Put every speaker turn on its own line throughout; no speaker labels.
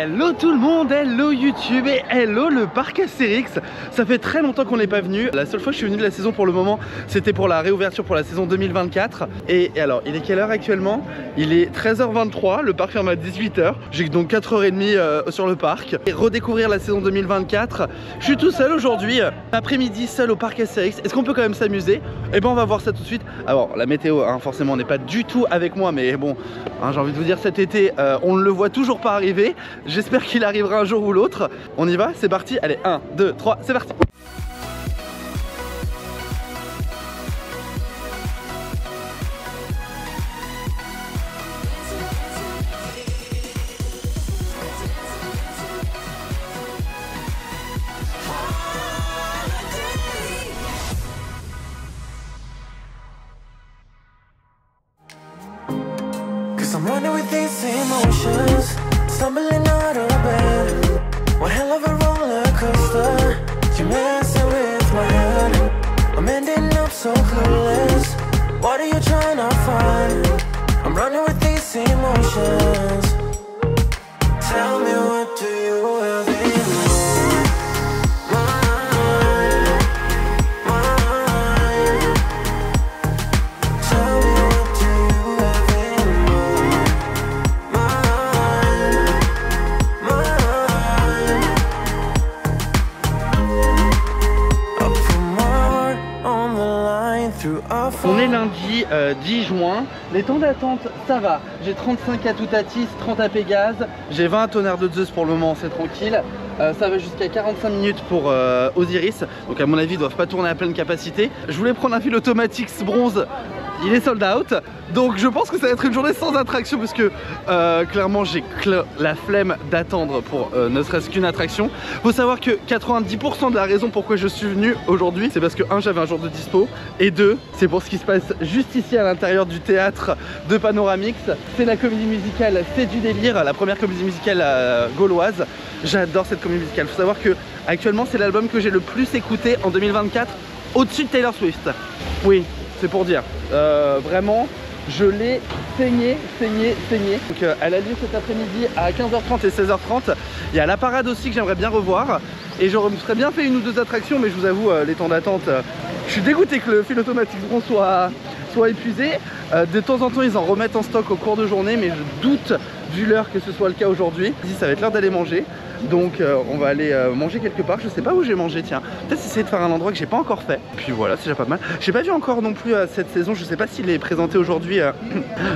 Hello tout le monde, hello YouTube et hello le parc Astérix. Ça fait très longtemps qu'on n'est pas venu. La seule fois que je suis venu de la saison pour le moment, c'était pour la réouverture pour la saison 2024. Et alors, il est quelle heure actuellement? Il est 13h23, le parc ferme à 18h. J'ai donc 4h30 sur le parc. Et redécouvrir la saison 2024. Je suis tout seul aujourd'hui, après-midi seul au parc Astérix. Est-ce qu'on peut quand même s'amuser? Eh ben on va voir ça tout de suite. Alors la météo, hein, forcément, n'est pas du tout avec moi, mais bon, hein, j'ai envie de vous dire, cet été, on ne le voit toujours pas arriver. J'espère qu'il arrivera un jour ou l'autre. On y va, c'est parti. Allez, 1, 2, 3, c'est parti.
I'm running with these emotions, stumbling out of bed. One hell of a roller coaster. You're messing with my head. I'm ending up so clueless. What are you trying to find? I'm running with these emotions. Tell me, what do you have in mind? Tell me, what do you have in
On est lundi 10 juin, les temps d'attente ça va, j'ai 35 à Toutatis, 30 à Pégase, j'ai 20 à Tonnerre de Zeus pour le moment, c'est tranquille. Ça va jusqu'à 45 minutes pour Osiris, donc à mon avis ils doivent pas tourner à pleine capacité. Je voulais prendre un fil automatique bronze, il est sold out, donc je pense que ça va être une journée sans attraction parce que clairement j'ai la flemme d'attendre pour ne serait-ce qu'une attraction. Faut savoir que 90% de la raison pourquoi je suis venu aujourd'hui, c'est parce que 1, j'avais un jour de dispo, et 2, c'est pour ce qui se passe juste ici à l'intérieur du théâtre de Panoramix. C'est la comédie musicale C'est du délire, la première comédie musicale gauloise. J'adore cette comédie musicale. Faut savoir que actuellement c'est l'album que j'ai le plus écouté en 2024, au-dessus de Taylor Swift. Oui, c'est pour dire. Vraiment, je l'ai saigné. Donc elle a lieu cet après-midi à 15h30 et 16h30. Il y a la parade aussi que j'aimerais bien revoir. Et je me serais bien fait une ou deux attractions, mais je vous avoue, les temps d'attente, je suis dégoûté que le fil automatique bronze soit épuisé. De temps en temps, ils en remettent en stock au cours de journée, mais je doute, vu l'heure, que ce soit le cas aujourd'hui. Ça va être l'heure d'aller manger. Donc on va aller manger quelque part. Je sais pas où j'ai mangé, tiens. Peut-être essayer de faire un endroit que j'ai pas encore fait. Puis voilà, c'est déjà pas mal. J'ai pas vu encore non plus cette saison. Je sais pas s'il est présenté aujourd'hui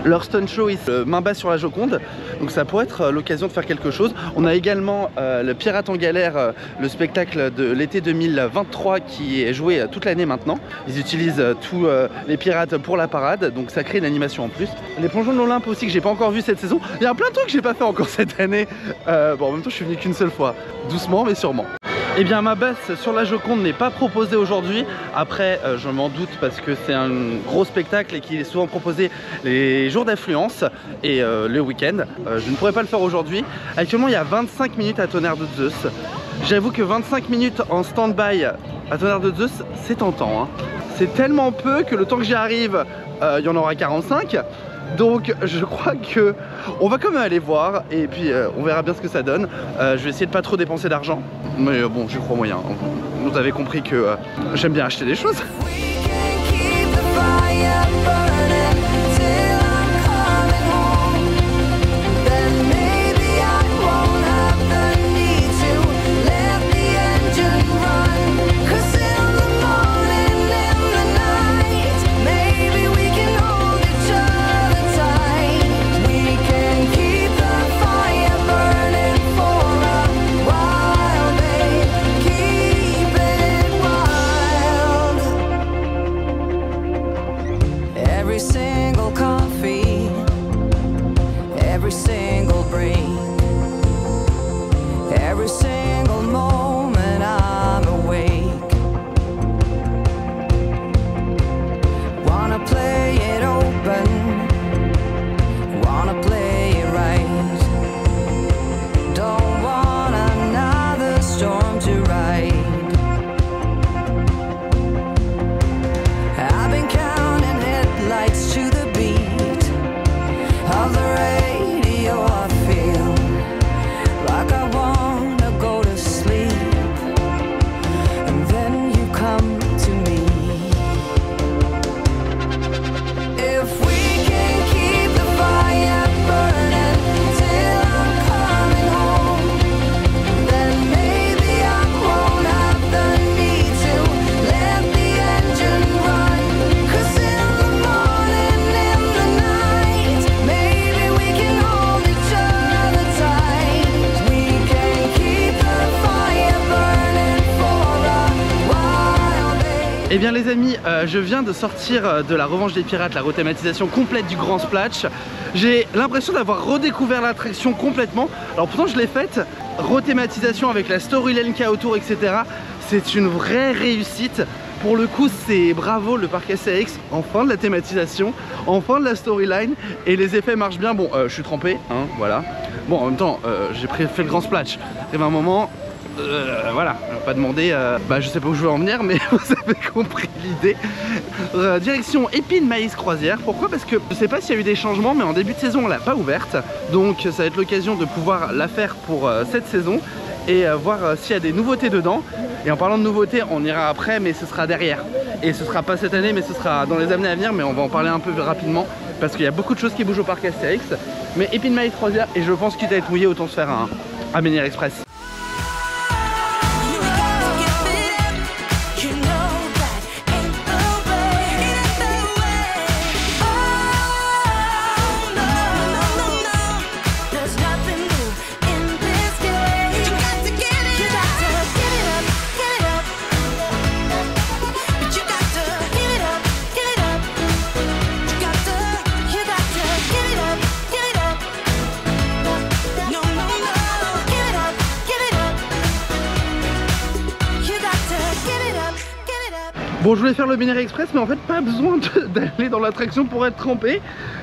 leur stunt show main basse sur la Joconde. Donc ça pourrait être l'occasion de faire quelque chose. On a également le Pirate en galère, le spectacle de l'été 2023 qui est joué toute l'année maintenant. Ils utilisent tous les pirates pour la parade. Donc ça crée une animation en plus. Les plongeons de l'Olympe aussi que j'ai pas encore vu cette saison. Il y a plein de trucs que j'ai pas fait encore cette année. Bon, en même temps je suis venu qu'une seule fois, doucement mais sûrement. Eh bien ma basse sur la Joconde n'est pas proposée aujourd'hui. Après je m'en doute parce que c'est un gros spectacle et qu'il est souvent proposé les jours d'affluence et le week-end. Je ne pourrais pas le faire aujourd'hui. Actuellement il y a 25 minutes à Tonnerre de Zeus. J'avoue que 25 minutes en stand-by à Tonnerre de Zeus, c'est tentant, hein. C'est tellement peu que le temps que j'y arrive, il y en aura 45. Donc je crois que on va quand même aller voir et puis on verra bien ce que ça donne. Je vais essayer de pas trop dépenser d'argent, mais bon, je crois moyen. Vous avez compris que j'aime bien acheter des choses. Eh bien les amis, je viens de sortir de la Revanche des Pirates, la rethématisation complète du Grand Splash. J'ai l'impression d'avoir redécouvert l'attraction complètement. Alors pourtant je l'ai faite, rethématisation avec la storyline qu'il y a autour, etc. C'est une vraie réussite. Pour le coup, c'est bravo le parc SAX, enfin de la thématisation, enfin de la storyline, et les effets marchent bien. Bon, je suis trempé, hein, voilà. Bon, en même temps, j'ai fait le Grand Splash. Il y a un moment... voilà, pas demander, je sais pas où je veux en venir, mais vous avez compris l'idée. Direction Épine Maïs Croisière. Pourquoi? Parce que je sais pas s'il y a eu des changements, mais en début de saison on l'a pas ouverte, donc ça va être l'occasion de pouvoir la faire pour cette saison et voir s'il y a des nouveautés dedans. Et en parlant de nouveautés, on ira après, mais ce sera derrière. Et ce sera pas cette année, mais ce sera dans les années à venir, mais on va en parler un peu rapidement parce qu'il y a beaucoup de choses qui bougent au parc Astérix. Mais Épine Maïs Croisière, et je pense qu'il doit être mouillé, autant se faire un Menhir Express. Bon, je voulais faire le Menhir Express, mais en fait pas besoin d'aller dans l'attraction pour être trempé,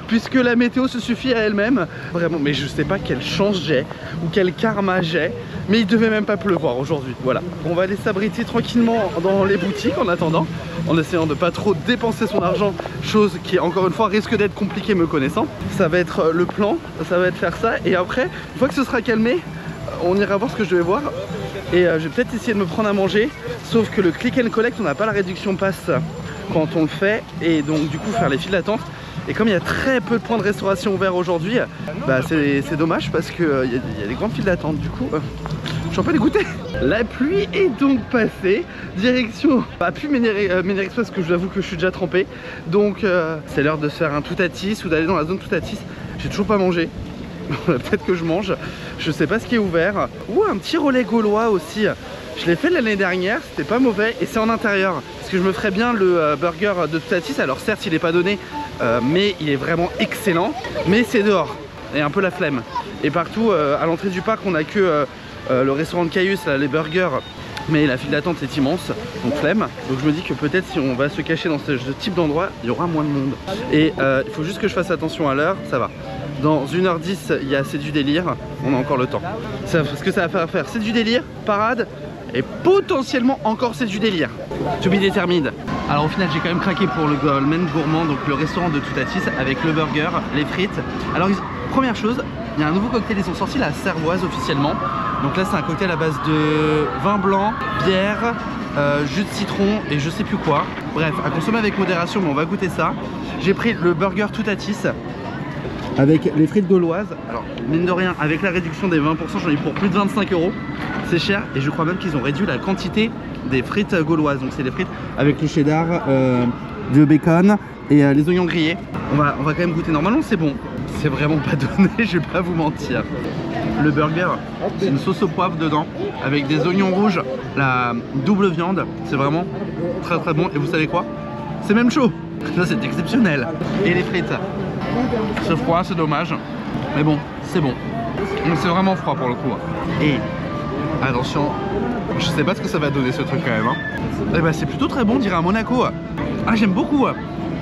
puisque la météo se suffit à elle-même. Vraiment, mais je sais pas quelle chance j'ai ou quel karma j'ai, mais il devait même pas pleuvoir aujourd'hui. Voilà, on va aller s'abriter tranquillement dans les boutiques en attendant, en essayant de pas trop dépenser son argent, chose qui encore une fois risque d'être compliquée me connaissant. Ça va être le plan, ça va être faire ça, et après, une fois que ce sera calmé, on ira voir ce que je devais voir. Et je vais peut-être essayer de me prendre à manger, sauf que le click and collect, on n'a pas la réduction passe quand on le fait, et donc du coup faire les files d'attente. Et comme il y a très peu de points de restauration ouverts aujourd'hui, c'est dommage parce qu'il y a des grandes files d'attente. Du coup, je suis un peu dégoûté. La pluie est donc passée, direction plus Menhir Express, parce que je vous avoue que je suis déjà trempé. Donc c'est l'heure de se faire un Toutatis ou d'aller dans la zone Toutatis. J'ai toujours pas mangé. Peut-être que je mange, je sais pas ce qui est ouvert. Ou un petit relais gaulois aussi. Je l'ai fait l'année dernière, c'était pas mauvais, et c'est en intérieur. Parce que je me ferais bien le burger de Toutatis. Alors certes il est pas donné, mais il est vraiment excellent. Mais c'est dehors, et un peu la flemme. Et partout à l'entrée du parc on a que le restaurant de Caius, là, les burgers. Mais la file d'attente est immense, donc flemme. Donc je me dis que peut-être si on va se cacher dans ce type d'endroit, il y aura moins de monde. Et il faut juste que je fasse attention à l'heure, ça va. Dans 1h10, il y a C'est du délire, on a encore le temps. Parce que ça va faire C'est du délire, parade, et potentiellement encore C'est du délire. To be determined. Alors au final, j'ai quand même craqué pour le Goldman Gourmand, donc le restaurant de Toutatis, avec le burger, les frites. Alors première chose, il y a un nouveau cocktail, ils ont sorti la cervoise officiellement. Donc là c'est un cocktail à base de vin blanc, bière, jus de citron et je sais plus quoi. Bref, à consommer avec modération, mais on va goûter ça. J'ai pris le burger Toutatis avec les frites gauloises. Alors mine de rien, avec la réduction des 20%, j'en ai pour plus de 25 €. C'est cher, et je crois même qu'ils ont réduit la quantité des frites gauloises. Donc c'est des frites avec le cheddar, le bacon et les oignons grillés. On va quand même goûter. Normalement c'est bon, c'est vraiment pas donné, je vais pas vous mentir. Le burger, c'est une sauce au poivre dedans avec des oignons rouges, la double viande, c'est vraiment très très bon. Et vous savez quoi, c'est même chaud, ça c'est exceptionnel. Et les frites, c'est froid, c'est dommage, mais bon, c'est bon. Donc c'est vraiment froid pour le coup. Et attention, je sais pas ce que ça va donner ce truc quand même, hein. Et bah c'est plutôt très bon, on dirait à Monaco. Ah, j'aime beaucoup.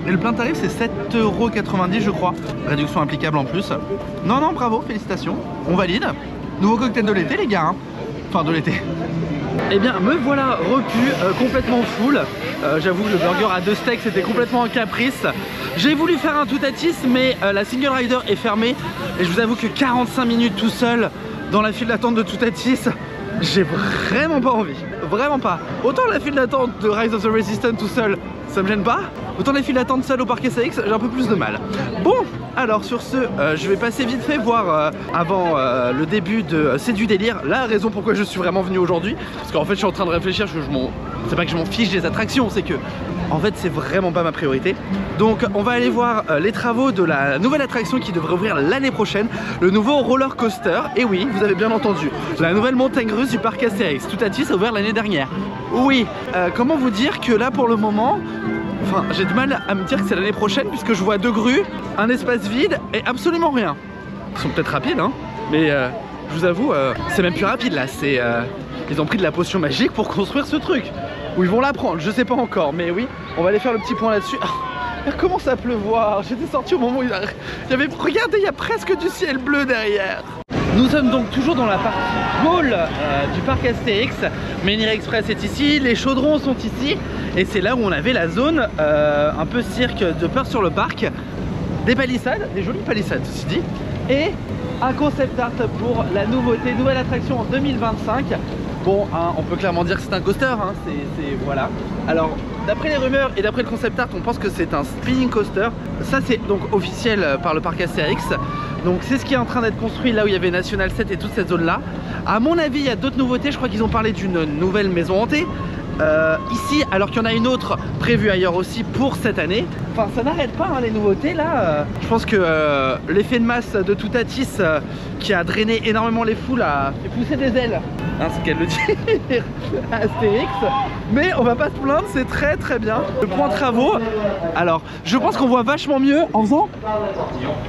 Et le plein tarif c'est 7,90 € je crois. Réduction applicable en plus. Non, non, bravo, félicitations. On valide. Nouveau cocktail de l'été les gars, hein. Enfin de l'été. Et bien me voilà repu, complètement full. J'avoue le burger à 2 steaks c'était complètement un caprice. J'ai voulu faire un Toutatis mais la single rider est fermée. Et je vous avoue que 45 minutes tout seul dans la file d'attente de Toutatis, j'ai vraiment pas envie. Vraiment pas. Autant la file d'attente de Rise of the Resistance tout seul, ça me gêne pas. Autant les files d'attente seul au parc SAX, j'ai un peu plus de mal. Bon, alors sur ce, je vais passer vite fait voir avant le début de C'est du délire, la raison pourquoi je suis vraiment venu aujourd'hui. Parce qu'en fait je suis en train de réfléchir, c'est pas que je m'en fiche des attractions, c'est que En fait, c'est vraiment pas ma priorité. Donc on va aller voir les travaux de la nouvelle attraction qui devrait ouvrir l'année prochaine, le nouveau roller coaster. Et oui, vous avez bien entendu, la nouvelle montagne russe du parc Astérix. Toutatis a ouvert l'année dernière. Oui, comment vous dire que là pour le moment, enfin j'ai du mal à me dire que c'est l'année prochaine puisque je vois 2 grues, un espace vide et absolument rien. Ils sont peut-être rapides hein, mais je vous avoue, c'est même plus rapide là, c'est... Ils ont pris de la potion magique pour construire ce truc. Ou ils vont la prendre, je sais pas encore, mais oui, on va aller faire le petit point là-dessus. Il commence à pleuvoir, j'étais sorti au moment où il y avait... Regardez, il y a presque du ciel bleu derrière. Nous sommes donc toujours dans la partie Gaulle du parc Astérix. Menhir Express est ici, les chaudrons sont ici. Et c'est là où on avait la zone un peu cirque de peur sur le parc. Des palissades, des jolies palissades ceci dit. Et un concept art pour la nouveauté, nouvelle attraction en 2025. Bon, hein, on peut clairement dire que c'est un coaster, hein, voilà. Alors, d'après les rumeurs et d'après le concept art, on pense que c'est un spinning coaster. Ça, c'est donc officiel par le parc Astérix. Donc, c'est ce qui est en train d'être construit là où il y avait National 7 et toute cette zone-là. À mon avis, il y a d'autres nouveautés. Je crois qu'ils ont parlé d'une nouvelle maison hantée. Ici, alors qu'il y en a une autre prévue ailleurs aussi pour cette année. Enfin, ça n'arrête pas hein, les nouveautés là. Je pense que l'effet de masse de Toutatis qui a drainé énormément les foules a fait pousser des ailes. Hein, c'est qu'elle le dit Astérix. Mais on va pas se plaindre, c'est très très bien. Le point travaux. Alors, je pense qu'on voit vachement mieux en faisant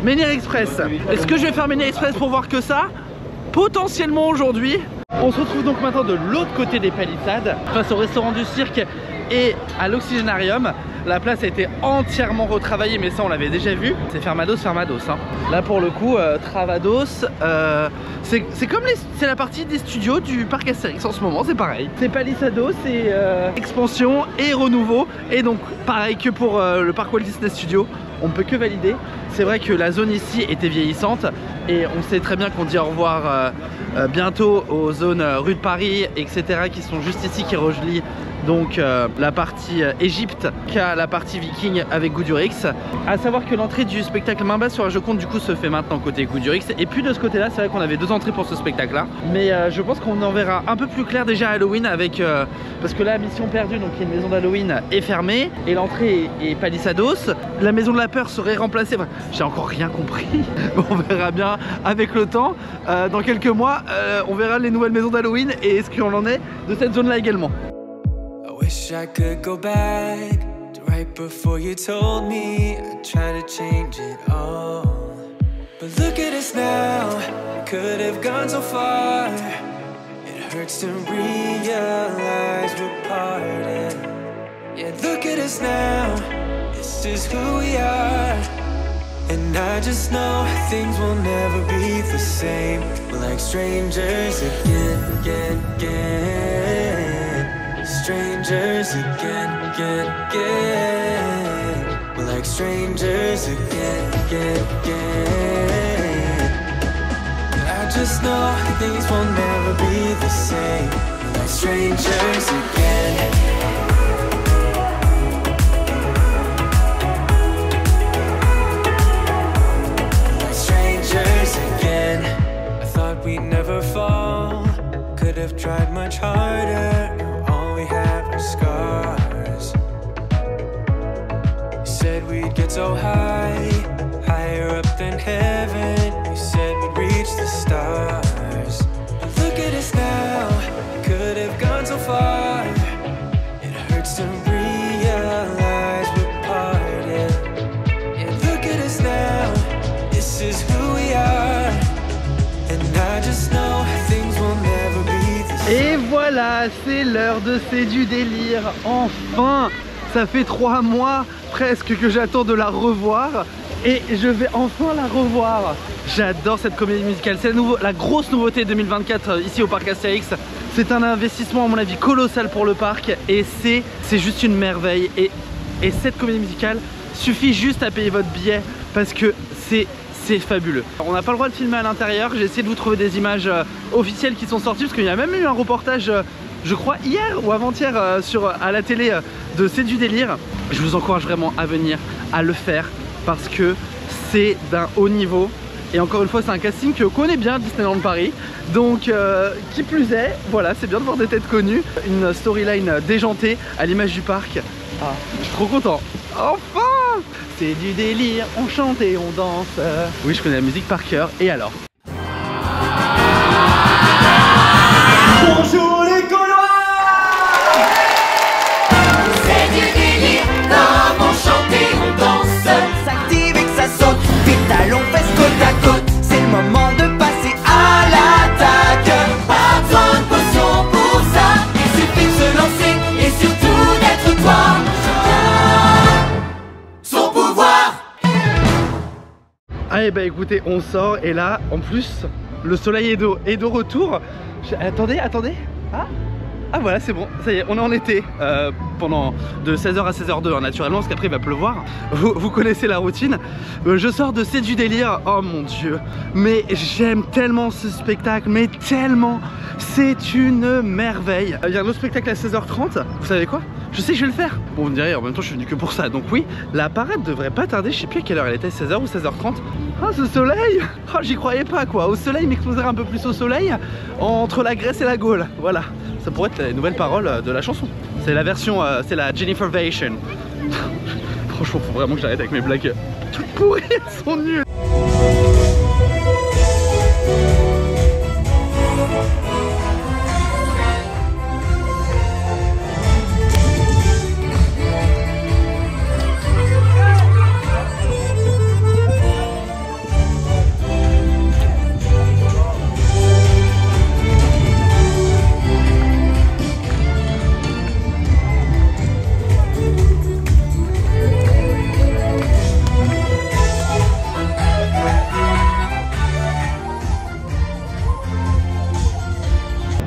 Menhir Express. Est-ce que je vais faire Menhir Express pour voir que ça? Potentiellement aujourd'hui. On se retrouve donc maintenant de l'autre côté des palissades, face au restaurant du cirque et à l'oxygénarium. La place a été entièrement retravaillée, mais ça on l'avait déjà vu. C'est Fermados hein. Là pour le coup, Travados, c'est comme c'est la partie des studios du parc Astérix en ce moment, c'est pareil. C'est palissado, c'est expansion et renouveau. Et donc pareil que pour le parc Walt Disney Studios, on ne peut que valider. C'est vrai que la zone ici était vieillissante et on sait très bien qu'on dit au revoir bientôt aux zones rue de Paris, etc. qui sont juste ici, qui relient donc la partie Égypte qu'à la partie Viking avec Goudurix. À savoir que l'entrée du spectacle main basse sur la Joconde du coup se fait maintenant côté Goudurix. Et puis de ce côté là, c'est vrai qu'on avait 2 entrées pour ce spectacle là. Mais je pense qu'on en verra un peu plus clair déjà à Halloween avec... parce que là, Mission Perdue, donc qui est une maison d'Halloween, est fermée. Et l'entrée est Palissados. La maison de la peur serait remplacée. Enfin, j'ai encore rien compris. On verra bien avec le temps. Dans quelques mois, on verra les nouvelles maisons d'Halloween et ce qu'il en est de cette zone là également.
Wish I could go back to right before you told me I'd try to change it all. But look at us now, could have gone so far. It hurts to realize we're parted. Yeah, look at us now, this is who we are. And I just know things will never be the same. We're like strangers again. Strangers again. We're like strangers again. I just know things will never be the same. We're like strangers again. We're like strangers again. I thought we'd never fall. Could have tried much harder. We have our scars. You said we'd get so high, higher up than heaven. You said we'd reach the stars. But look at us now, could have gone so far. It hurts to realize we're parted. Yeah, look at us now, this is who we are. And I just know things will never be the same.
Et voilà, c'est l'heure de C'est du délire. Enfin, ça fait 3 mois presque que j'attends de la revoir. Et je vais enfin la revoir. J'adore cette comédie musicale. C'est la grosse nouveauté 2024 ici au parc Astérix. C'est un investissement à mon avis colossal pour le parc. Et c'est juste une merveille. Et cette comédie musicale suffit juste à payer votre billet parce que c'est fabuleux. On n'a pas le droit de filmer à l'intérieur. J'ai essayé de vous trouver des images officielles qui sont sorties parce qu'il y a même eu un reportage, je crois hier ou avant-hier à la télé de C'est du délire. Je vous encourage vraiment à venir, à le faire parce que c'est d'un haut niveau. Et encore une fois, c'est un casting que connaît bien Disneyland Paris. Donc, qui plus est, voilà, c'est bien de voir des têtes connues. Une storyline déjantée à l'image du parc. Ah, je suis trop content. Enfin! C'est du délire, on chante et on danse. Oui, je connais la musique par cœur. Et alors?
Bonjour les Gaulois!
C'est du délire, comme on chante et on danse.
S'active et que ça saute, vite allons fesses côte à côte. C'est le moment de passer à l'attaque.
Pas besoin de potion pour ça, il suffit de se lancer et surtout d'être toi. Son pouvoir.
Allez bah écoutez, on sort et là, en plus, le soleil est de retour. Attendez. Ah voilà, c'est bon, ça y est, on est en été pendant de 16h à 16h02 hein, naturellement, parce qu'après il va pleuvoir. Vous connaissez la routine. Je sors de C'est du délire, oh mon dieu. Mais j'aime tellement ce spectacle, mais tellement. C'est une merveille. Il y a un autre spectacle à 16h30, vous savez quoi? Je sais que je vais le faire. Bon, vous me direz, en même temps je suis venu que pour ça. Donc oui, la parade devrait pas tarder, je sais plus à quelle heure elle était, 16h ou 16h30. Ah ce soleil, oh, j'y croyais pas quoi. Au soleil, m'exposer un peu plus au soleil, entre la Grèce et la Gaule, voilà. Ça pourrait être les nouvelles paroles de la chanson. C'est la version, c'est la Jennifer Vation. Franchement, faut vraiment que j'arrête avec mes blagues toutes pourries, elles sont nulles.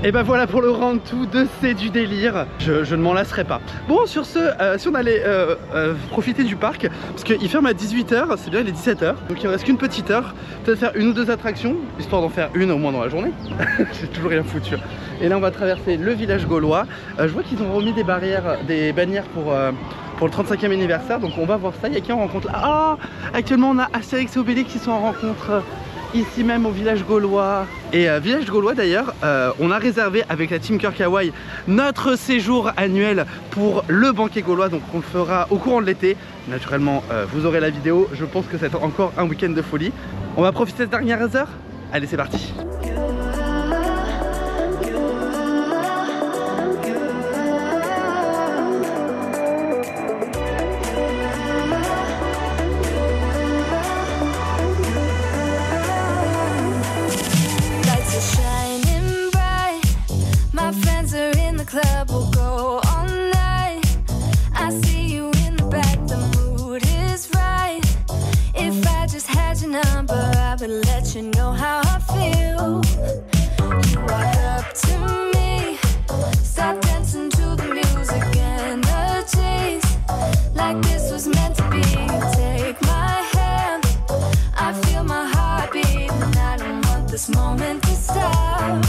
Et ben voilà pour le round 2 de C'est du délire. Je ne m'en lasserai pas. Bon sur ce, si on allait profiter du parc, parce qu'il ferme à 18h, c'est bien il est 17h, donc il ne reste qu'une petite heure, peut-être faire une ou deux attractions, histoire d'en faire une au moins dans la journée. J'ai toujours rien foutu. Et là on va traverser le village gaulois. Je vois qu'ils ont remis des barrières, des bannières pour le 35e anniversaire, donc on va voir ça. Il y a qui en rencontre là? Ah, actuellement on a Astérix et Obélix qui sont en rencontre ici même au village gaulois. Et village gaulois d'ailleurs, on a réservé avec la team Kirk Hawaii notre séjour annuel pour le banquet gaulois, donc on le fera au courant de l'été. Naturellement vous aurez la vidéo, je pense que c'est encore un week-end de folie. On va profiter de cette dernière heure. Allez c'est parti.
Club will go all night. I see you in the back, the mood is right. If I just had your number, I would let you know how I feel. You walk up to me, start dancing to the music and the chase, like this was meant to be. Take my hand, I feel my heart beat, and I don't want this moment to stop.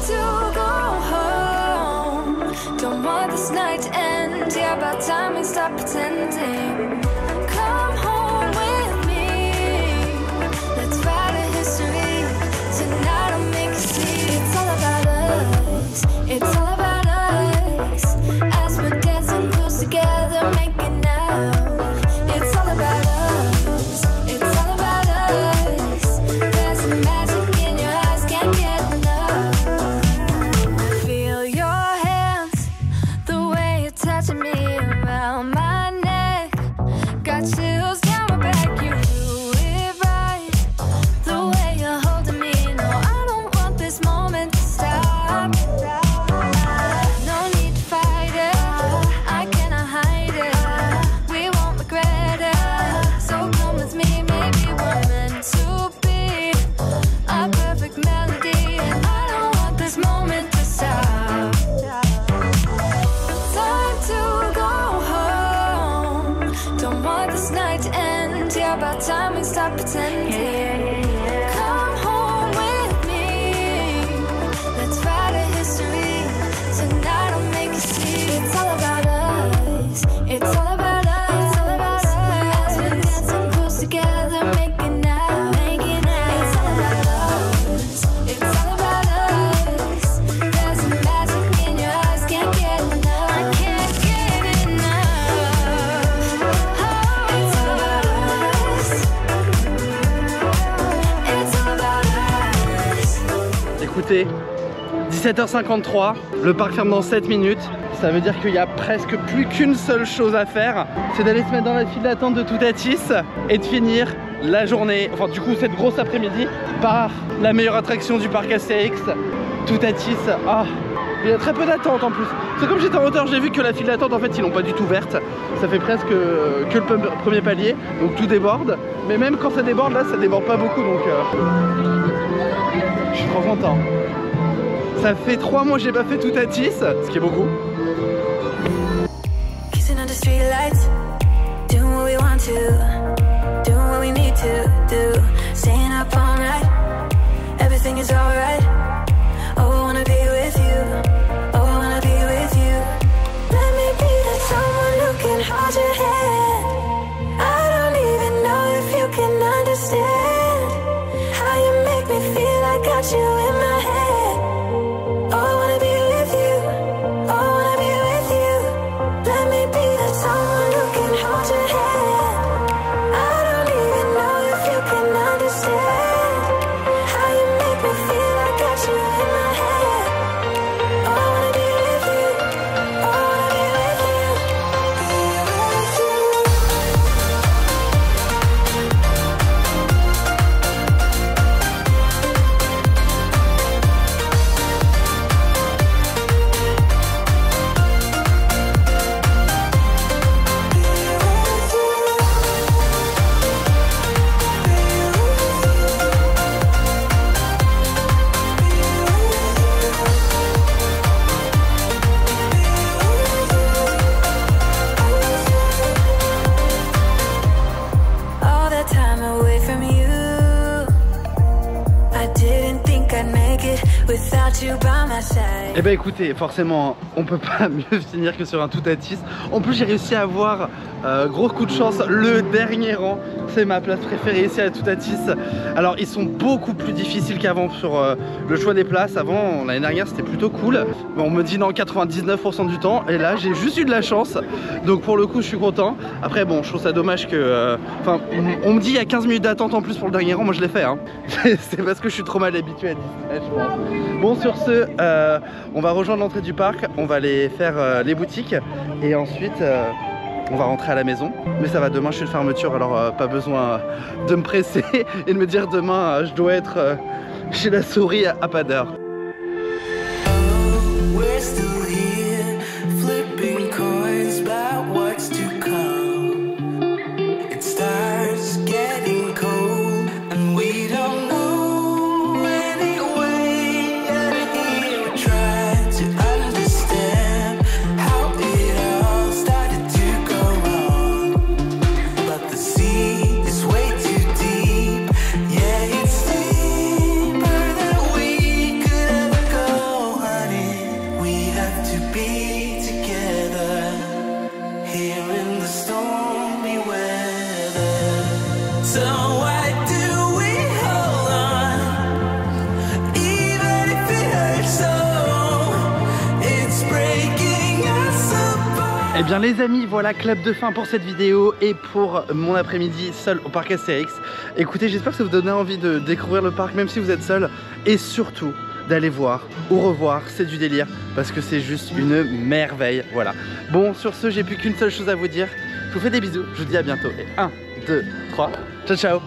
To go home, don't want this night to end. Yeah, about time we stop pretending. Come home with me, let's write a history. Tonight I'll make you see it's all about us. It's all about us. As we're dancing close together, making out. It's all about us. It's all about us. There's a magic in your eyes, can't get enough. Touching me around my neck, got chills down my back. You do it right, the way you're holding me. No, I don't want this moment to stop. No need to fight it, I cannot hide it. We won't regret it, so come with me. Maybe we're meant to be a perfect melody, and I don't want this moment to stop. To go home, don't want this night to end. Yeah, about time we stop pretending. Come home with me, let's write a history. Tonight I'll make you see it's all about us. It's all about us. It's all about us. As we're dancing close together, making out, making out. It's all about us. It's all about us. There's a magic in your eyes, can't get enough.
écoutez, 17h53, le parc ferme dans 7 minutes. Ça veut dire qu'il n'y a presque plus qu'une seule chose à faire, c'est d'aller se mettre dans la file d'attente de Toutatis et de finir la journée, enfin du coup cette grosse après-midi, par la meilleure attraction du parc Astérix, Toutatis. Ah, il y a très peu d'attente en plus. C'est comme j'étais en hauteur, j'ai vu que la file d'attente en fait ils l'ont pas du tout verte. Ça fait presque que le premier palier, donc tout déborde. Mais même quand ça déborde là, ça déborde pas beaucoup, donc je suis trop content. Ça fait 3 mois que j'ai pas fait Toutatis, ce qui est beaucoup.
Kissing under streetlights, doing what we want to, doing what we need to do, staying up all night, everything is alright. Oh, I wanna be with you, oh, I wanna be with you. Let me be that someone who can hold your hand. I don't even know if you can understand how you make me feel. I got you in my head. Oh, I wanna be with you, oh, I wanna be with you. Let me be that someone who can hold your hand. I don't even know if you can understand how you make me feel. I got you in my head. Oh, I wanna be with you, oh, I wanna be with you. All that time away from you, I didn't think I'd make it without you by my side.
Eh ben écoutez, forcément, on peut pas mieux finir que sur un Toutatis. En plus, j'ai réussi à avoir, gros coup de chance, le dernier rang. C'est ma place préférée ici à Toutatis. Alors, ils sont beaucoup plus difficiles qu'avant sur le choix des places. Avant, l'année dernière, c'était plutôt cool. Bon, on me dit non 99% du temps. Et là, j'ai juste eu de la chance. Donc, pour le coup, je suis content. Après, bon, je trouve ça dommage que... Enfin, on me dit il y a 15 minutes d'attente en plus pour le dernier rang. Moi, je l'ai fait. Hein. C'est parce que je suis trop mal habitué à Disney, je pense. Bon, sur ce, on va rejoindre l'entrée du parc. On va aller faire les boutiques. Et ensuite... on va rentrer à la maison, mais ça va, demain je suis de fermeture, alors pas besoin de me presser et de me dire demain je dois être chez la souris à pas d'heure.
We're still here, flipping coins about what's to come. It starts getting cold, and we don't know any way out of here. We try to understand how it all started to go wrong, but the sea is way too deep. Yeah, it's deeper than we could ever go, honey. We have to be together here in the stormy weather. So why do we hold on, even if it hurts so? It's breaking us apart.
Eh bien les amis, voilà, clap de fin pour cette vidéo et pour mon après-midi seul au parc Astérix. Écoutez, j'espère que ça vous donne envie de découvrir le parc même si vous êtes seul, et surtout d'aller voir ou revoir, c'est du délire parce que c'est juste une merveille. Voilà. Bon, sur ce, j'ai plus qu'une seule chose à vous dire. Je vous fais des bisous, je vous dis à bientôt. Et 1, 2, 3, ciao ciao.